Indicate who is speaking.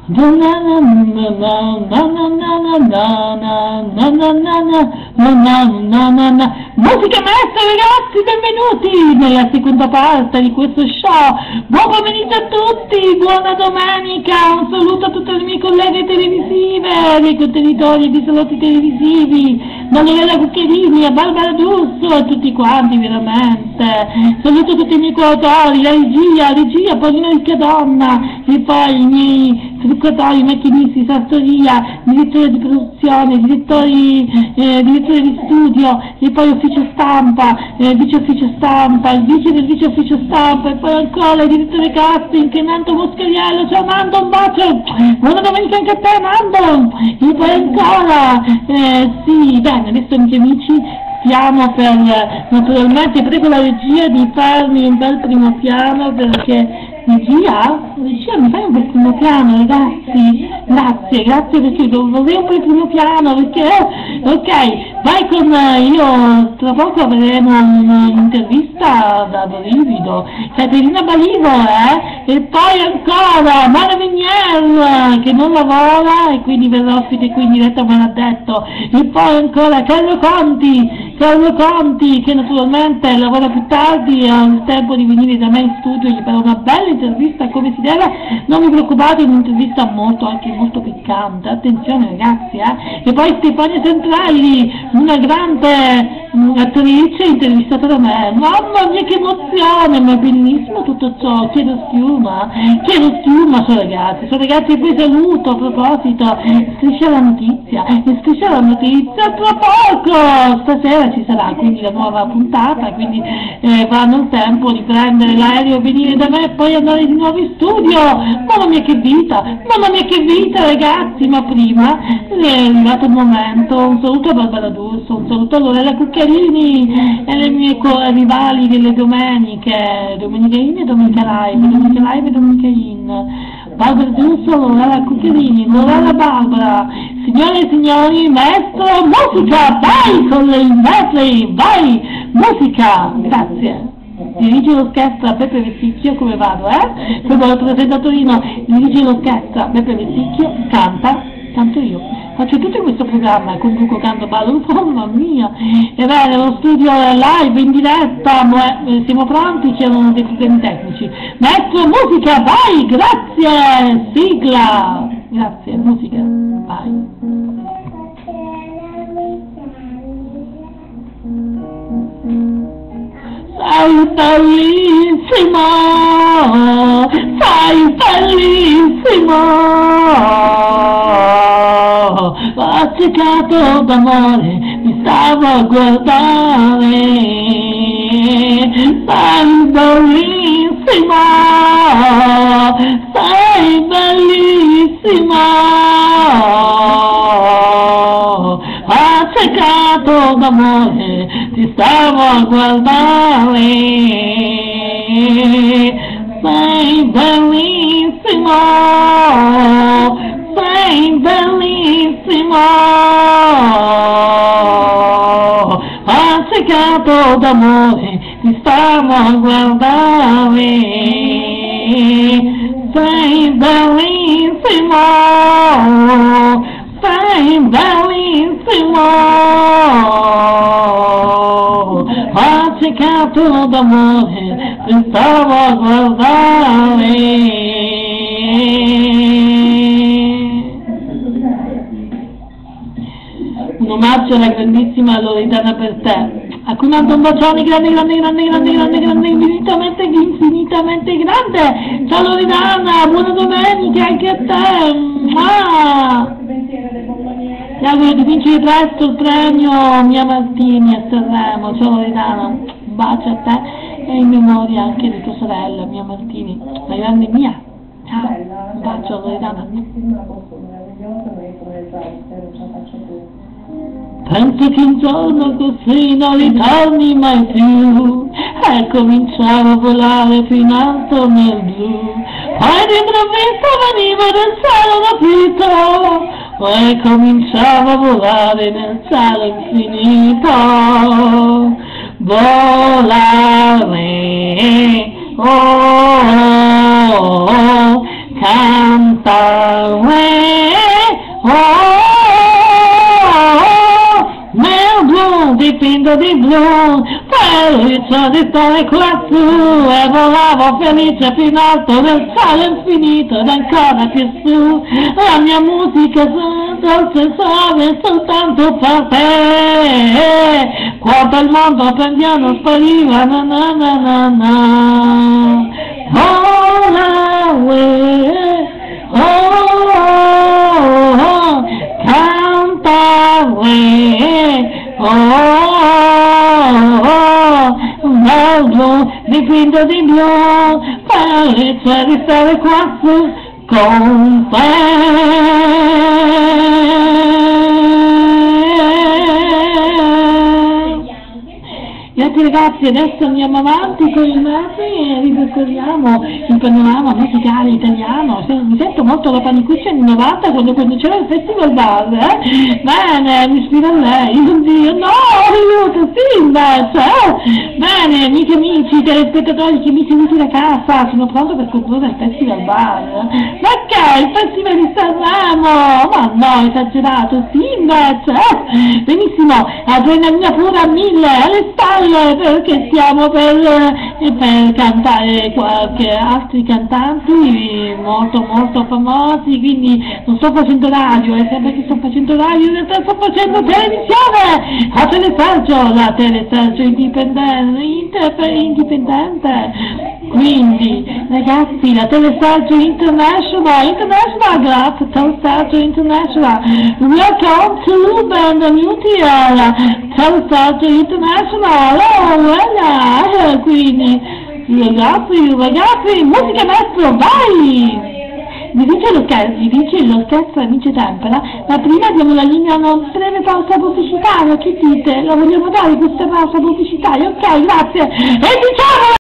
Speaker 1: Musica maestra, ragazzi, benvenuti nella seconda parte di questo show. Buon pomeriggio a tutti, buona domenica, un saluto a tutte le mie colleghe televisive, dei contenitori di salotti televisivi, da Lorella Cuccherini, a Barbara D'Urso, a tutti quanti veramente. Saluto tutti i miei coautori, la regia, Paolina Riccadonna, e poi i miei truccatori, macchinisti, sartoria, direttore di produzione, direttore di studio, e poi ufficio stampa, vice ufficio stampa, il vice del vice ufficio stampa, e poi ancora il direttore casting, Nando Moscariello. Ciao Nando, un bacio, buona domenica anche a te Nando, e poi ancora, sì, bene, adesso amici, stiamo per, naturalmente prego la regia di farmi un bel primo piano, perché regia, mi fai un bel primo piano, ragazzi, grazie perché vorrei un bel primo piano, perché, ok, vai con, io tra poco avremo un'intervista da brivido, Caterina Balivo, e poi ancora Mara Venier, che non lavora e quindi verrà ospite qui in diretta, me l'ha detto, e poi ancora Carlo Conti, che naturalmente lavora più tardi e ha il tempo di venire da me in studio, gli farò una bella intervista come si deve, non vi preoccupate, è un'intervista anche molto piccante, attenzione ragazzi, e poi Stefania Centralli, una grande attrice intervistata da me, mamma mia che emozione, ma è bellissimo tutto ciò, chiedo schiuma, sono ragazzi, e poi saluto a proposito, striscia la notizia, tra poco, stasera ci sarà quindi la nuova puntata, quindi vanno il tempo di prendere l'aereo, venire da me e poi andare di nuovo in studio. Mamma mia che vita ragazzi, ma prima è arrivato il momento, un saluto a Barbara D'Urso, un saluto a Lorella Cuccherini e le mie rivali delle domeniche in e domenica in. Barbara D'Urso, Lorella Cuccherini, Lorella Barbara. Signore e signori, maestro musica, vai con il medley, vai, musica, grazie. Dirige l'orchestra Beppe Vessicchio, come vado, Come lo presentatorino, dirige l'orchestra Beppe Vessicchio, canto io. Faccio tutto questo programma, conduco, canto, ballo, mamma mia. Ebbene, lo studio è live, in diretta, siamo pronti, c'erano dei problemi tecnici. Maestro musica, vai, grazie, sigla. Grazie, musica, vai. Sei bellissimo, accecato d'amore, mi stavo a guardare, sei bellissimo, accecato d'amore, ti stavo a guardare, sei bellissimo, accecato d'amore, ti stavo a guardare, sei bellissimo, accecato d'amore, ti stavo a guardare. Un omaggio alla grandissima Loredana per te, a cui mando un bacione grande, infinitamente grande. Ciao Loredana, buona domenica anche a te. Ti auguro di vincere presto il premio Mia Martini a Sanremo. Ciao Loredana, un bacio a te e in memoria anche di tua sorella Mia Martini, la grande Mia. Ciao, un bacio a Loredana. Penso che un giorno così non ritorni mai più, e cominciavo a volare fin alto nel blu, poi d'improvviso veniva del cielo rapito, e cominciavo a volare nel cielo infinito, volare, oh, oh, oh, canta, nel blu, dipinto di blu, felice di stare quassù, e volavo felice più in alto nel cielo infinito ed ancora più su, la mia musica dolce suave soltanto per te, quando il mondo per piano spariva, na na na na na, all away, canta away, nel blu, dipinto di blu, felice di stare qua su con te. Grazie ragazzi, adesso andiamo avanti con il mapping e ripercorriamo il panorama musicale italiano. Mi sento molto la panicuccia anni 90 quando c'era il Festival Bar, Bene, mi ispiro a lei, oddio, no, aiuto, sì invece, Bene, amiche e amici, telespettatori che mi seguite da casa, sono pronto per condurre il Festival Bar. Ma che? Il Festival di Sanremo? Ma no, esagerato, sì invece, benissimo, adrenalina pura a 1000, alle spalle, perché stiamo per cantare qualche altri cantanti molto famosi, quindi non sto facendo radio, sembra che sto facendo radio, in realtà sto facendo televisione, a Telesergio, la Telesergio indipendente, quindi ragazzi, la Telesergio International, grazie Telesergio International, welcome to Band New Tier, Telesergio International, oh voilà, quindi ragazzi, musica maestro, vai! Vi dice l'orchestra Amici Tempera, ma prima diamo la linea a una breve pausa pubblicitaria, che dite? La vogliamo dare questa pausa pubblicitaria? Ok, grazie, e diciamo